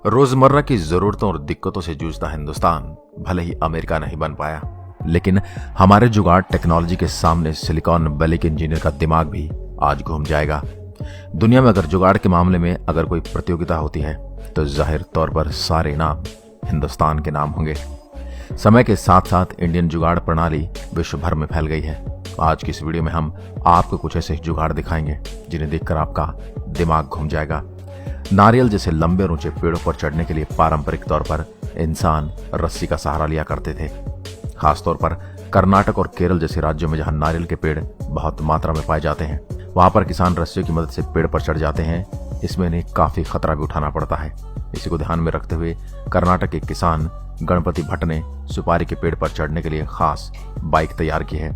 रोजमर्रा की जरूरतों और दिक्कतों से जूझता हिंदुस्तान भले ही अमेरिका नहीं बन पाया, लेकिन हमारे जुगाड़ टेक्नोलॉजी के सामने सिलिकॉन वैली के इंजीनियर का दिमाग भी आज घूम जाएगा। दुनिया में अगर जुगाड़ के मामले में अगर कोई प्रतियोगिता होती है तो जाहिर तौर पर सारे नाम हिंदुस्तान के नाम होंगे। समय के साथ साथ इंडियन जुगाड़ प्रणाली विश्व भर में फैल गई है। आज की इस वीडियो में हम आपको कुछ ऐसे जुगाड़ दिखाएंगे जिन्हें देखकर आपका दिमाग घूम जाएगा। नारियल जैसे लंबे और ऊंचे पेड़ों पर चढ़ने के लिए पारंपरिक तौर पर इंसान रस्सी का सहारा लिया करते थे। खासतौर पर कर्नाटक और केरल जैसे राज्यों में जहां नारियल के पेड़ बहुत मात्रा में पाए जाते हैं, वहां पर किसान रस्सियों की मदद से पेड़ पर चढ़ जाते हैं। इसमें इन्हें काफी खतरा भी उठाना पड़ता है। इसी को ध्यान में रखते हुए कर्नाटक के किसान गणपति भट्ट ने सुपारी के पेड़ पर चढ़ने के लिए खास बाइक तैयार की है।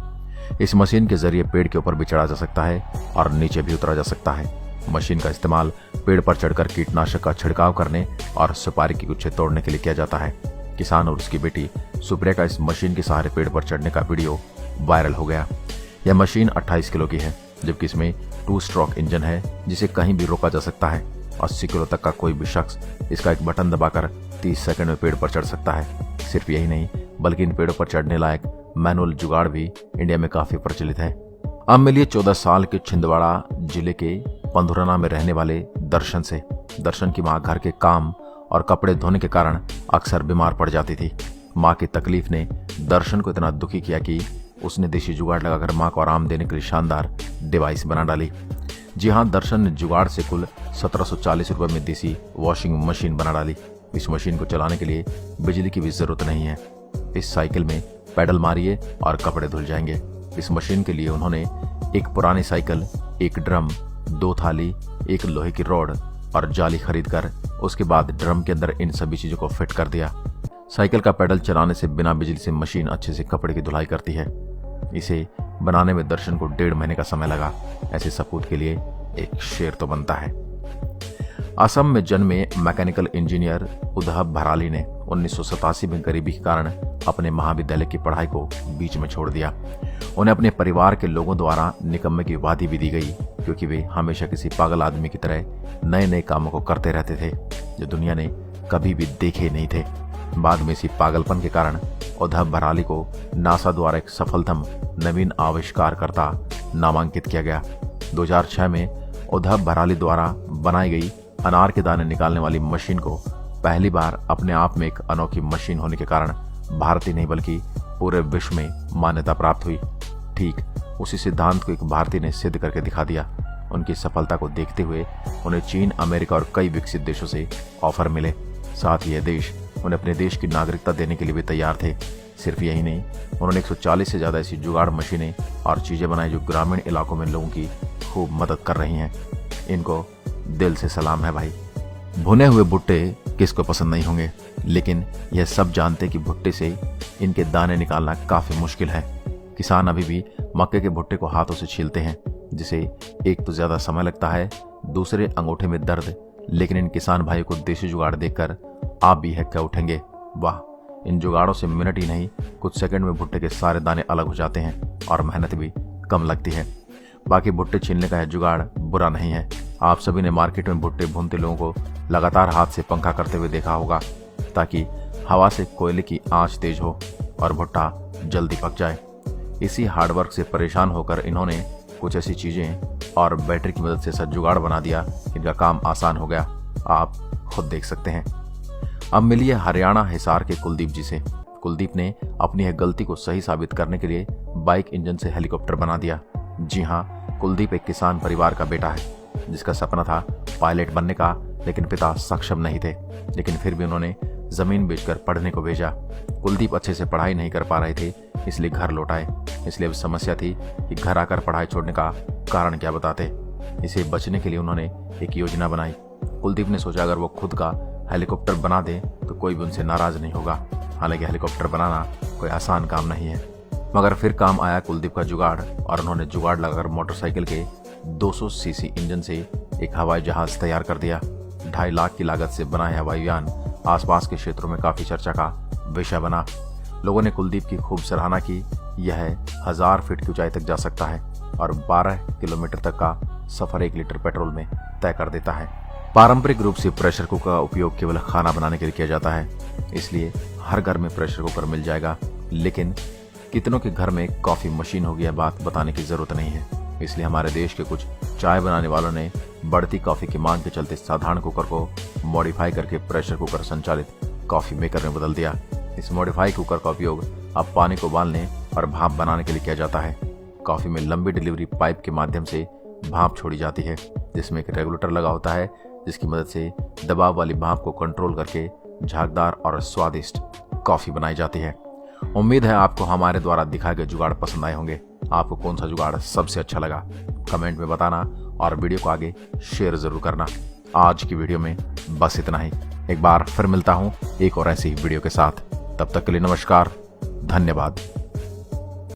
इस मशीन के जरिए पेड़ के ऊपर भी चढ़ा जा सकता है और नीचे भी उतरा जा सकता है। मशीन का इस्तेमाल पेड़ पर चढ़कर कीटनाशक का छिड़काव करने और सुपारी की गुच्छे तोड़ने के लिए किया जाता है। किसान और उसकी बेटी सुप्रिया का इस मशीन के सहारे पेड़ पर चढ़ने का वीडियो वायरल हो गया। यह मशीन 28 किलो की है, जबकि इसमें 2 स्ट्रोक इंजन है जिसे कहीं भी रोका जा सकता है। 80 किलो तक का कोई भी शख्स इसका एक बटन दबाकर 30 सेकंड में पेड़ पर चढ़ सकता है। सिर्फ यही नहीं, बल्कि इन पेड़ों पर चढ़ने लायक मैनुअल जुगाड़ भी इंडिया में काफी प्रचलित है। अब मिलिए 14 साल के छिंदवाड़ा जिले के पंधुरना में रहने वाले दर्शन से। दर्शन की मां घर के काम और कपड़े धोने के कारण अक्सर बीमार पड़ जाती थी। मां की तकलीफ ने दर्शन को इतना दुखी किया कि उसने देशी जुगाड़ लगाकर मां को आराम देने के लिए शानदार डिवाइस बना डाली। जी हां, दर्शन ने जुगाड़ से कुल 1740 रुपए में देसी वॉशिंग मशीन बना डाली। इस मशीन को चलाने के लिए बिजली की भी जरूरत नहीं है। इस साइकिल में पैडल मारिए और कपड़े धुल जाएंगे। इस मशीन के लिए उन्होंने एक पुरानी साइकिल, एक ड्रम, 2 थाली, एक लोहे की रॉड और जाली खरीद कर उसके बाद ड्रम के अंदर इन सभी चीजों को फिट कर दिया। साइकिल का पैडल चलाने से बिना बिजली से मशीन अच्छे से कपड़े की धुलाई करती है। इसे बनाने में दर्शन को 1.5 महीने का समय लगा। ऐसे सपूत के लिए एक शेर तो बनता है। असम में जन्मे मैकेनिकल इंजीनियर उद्धव भराली ने 1987 में गरीबी के कारण अपने महाविद्यालय की पढ़ाई को बीच में छोड़ दिया। उन्हें अपने परिवार के लोगों द्वारा निकम्मे की उपाधि भी दी गई, क्योंकि वे हमेशा किसी पागल आदमी की तरह नए नए कामों को करते रहते थे जो दुनिया ने कभी भी देखे नहीं थे। बाद में इसी पागलपन के कारण उद्धव भराली को नासा द्वारा एक सफलतम नवीन आविष्कारकर्ता नामांकित किया गया। 2006 में उद्धव भराली द्वारा बनाई गई अनार के दाने निकालने वाली मशीन को पहली बार अपने आप में एक अनोखी मशीन होने के कारण भारत ही नहीं बल्कि पूरे विश्व में मान्यता प्राप्त हुई। ठीक उसी सिद्धांत को एक भारतीय ने सिद्ध करके दिखा दिया। उनकी सफलता को देखते हुए उन्हें चीन, अमेरिका और कई विकसित देशों से ऑफर मिले। साथ ही यह देश उन्हें अपने देश की नागरिकता देने के लिए भी तैयार थे। सिर्फ यही नहीं, उन्होंने 140 से ज्यादा ऐसी जुगाड़ मशीनें और चीजें बनाई जो ग्रामीण इलाकों में लोगों की खूब मदद कर रही हैं। इनको दिल से सलाम है भाई। भुने हुए भुट्टे किसको पसंद नहीं होंगे, लेकिन यह सब जानते कि भुट्टे से इनके दाने निकालना काफी मुश्किल है। किसान अभी भी मक्के के भुट्टे को हाथों से छीलते हैं, जिसे एक तो ज्यादा समय लगता है, दूसरे अंगूठे में दर्द। लेकिन इन किसान भाइयों को देशी जुगाड़ देखकर आप भी हक्का उठेंगे। वाह, इन जुगाड़ों से मिनट ही नहीं कुछ सेकंड में भुट्टे के सारे दाने अलग हो जाते हैं और मेहनत भी कम लगती है। बाकी भुट्टे छीलने का यह जुगाड़ बुरा नहीं है। आप सभी ने मार्केट में भुट्टे भूनते लोगों को लगातार हाथ से पंखा करते हुए देखा होगा, ताकि हवा से कोयले की आंच तेज हो और भुट्टा जल्दी पक जाए। इसी हार्डवर्क से परेशान होकर इन्होंने कुछ ऐसी चीजें और बैटरी की मदद से ऐसा जुगाड़ बना दिया, इनका काम आसान हो गया। आप खुद देख सकते हैं। अब मिलिए हरियाणा हिसार के कुलदीप जी से। कुलदीप ने अपनी यह गलती को सही साबित करने के लिए बाइक इंजन से हेलीकॉप्टर बना दिया। जी हाँ, कुलदीप एक किसान परिवार का बेटा है जिसका सपना था पायलट बनने का, लेकिन पिता सक्षम नहीं थे। लेकिन फिर भी उन्होंने जमीन बेचकर पढ़ने को भेजा। कुलदीप अच्छे से पढ़ाई नहीं कर पा रहे थे, इसलिए घर लौट आए। इसलिए अब समस्या थी कि घर आकर पढ़ाई छोड़ने का कारण क्या बताते। इसे बचने के लिए उन्होंने एक योजना बनाई। कुलदीप ने सोचा अगर वो खुद का हेलीकॉप्टर बना दे तो कोई भी उनसे नाराज नहीं होगा। हालांकि हेलीकॉप्टर बनाना कोई आसान काम नहीं है, मगर फिर काम आया कुलदीप का जुगाड़ और उन्होंने जुगाड़ लगाकर मोटरसाइकिल के 200 सीसी इंजन से एक हवाई जहाज तैयार कर दिया। 2.5 लाख की लागत से बना हवाई यान आसपास के क्षेत्रों में काफी चर्चा का विषय बना। लोगों ने कुलदीप की खूब सराहना की। यह 1000 फीट की ऊंचाई तक जा सकता है और 12 किलोमीटर तक का सफर 1 लीटर पेट्रोल में तय कर देता है। पारंपरिक रूप से प्रेशर कुकर का उपयोग केवल खाना बनाने के लिए किया जाता है, इसलिए हर घर में प्रेशर कुकर मिल जाएगा। लेकिन कितनों के घर में कॉफी मशीन होगी, यह बात बताने की जरूरत नहीं है। इसलिए हमारे देश के कुछ चाय बनाने वालों ने बढ़ती कॉफी की मांग के चलते साधारण कुकर को मॉडिफाई करके प्रेशर कुकर संचालित कॉफी मेकर में बदल दिया। इस मॉडिफाई कुकर का उपयोग अब पानी को उबालने और भाप बनाने के लिए किया जाता है। कॉफी में लंबी डिलीवरी पाइप के माध्यम से भाप छोड़ी जाती है, जिसमें एक रेगुलेटर लगा होता है, जिसकी मदद से दबाव वाली भाप को कंट्रोल करके झागदार और स्वादिष्ट कॉफी बनाई जाती है। उम्मीद है आपको हमारे द्वारा दिखाए गए जुगाड़ पसंद आए होंगे। आपको कौन सा जुगाड़ सबसे अच्छा लगा कमेंट में बताना और वीडियो को आगे शेयर जरूर करना। आज की वीडियो में बस इतना ही। एक बार फिर मिलता हूं एक और ऐसी ही वीडियो के साथ। तब तक के लिए नमस्कार, धन्यवाद।